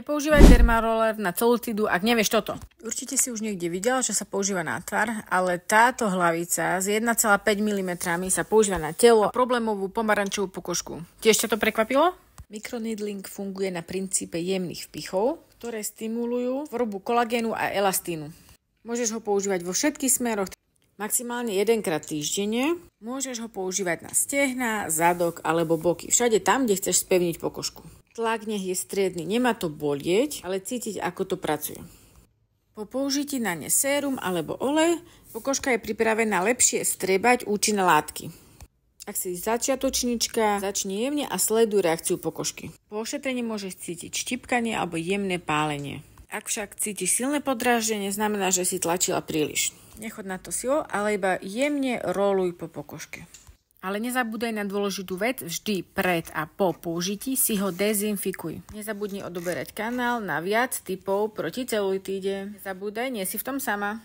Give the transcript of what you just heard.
Nepoužívaj dermaroller na celulitídu, ak nevieš toto. Určite si už niekde videl, že sa používa na tvar, ale táto hlavica s 1,5 mm sa používa na telo a problémovú pomarančovú pokožku. Tiež ťa to prekvapilo? Microneedling funguje na princípe jemných vpichov, ktoré stimulujú tvorbu kolagénu a elastínu. Môžeš ho používať vo všetkých smeroch, maximálne 1-krát týždenne. Môžeš ho používať na stehná, zadok alebo boky. Všade tam, kde chceš spevniť pokožku. Tlak nech je striedny, nemá to bolieť, ale cítiť, ako to pracuje. Po použití na ne sérum alebo olej, pokožka je pripravená lepšie strebať účinné látky. Ak si začiatočnička, začni jemne a sleduj reakciu pokožky. Po ošetrení môžeš cítiť štipkanie alebo jemné pálenie. Ak však cítiš silné podráždenie, znamená, že si tlačila príliš. Nechod na to silo, ale iba jemne roluj po pokožke. Ale nezabúdaj na dôležitú vec, vždy pred a po použití si ho dezinfikuj. Nezabudni odoberať kanál na viac typov proti celulitíde. Nezabúdaj, nie si v tom sama.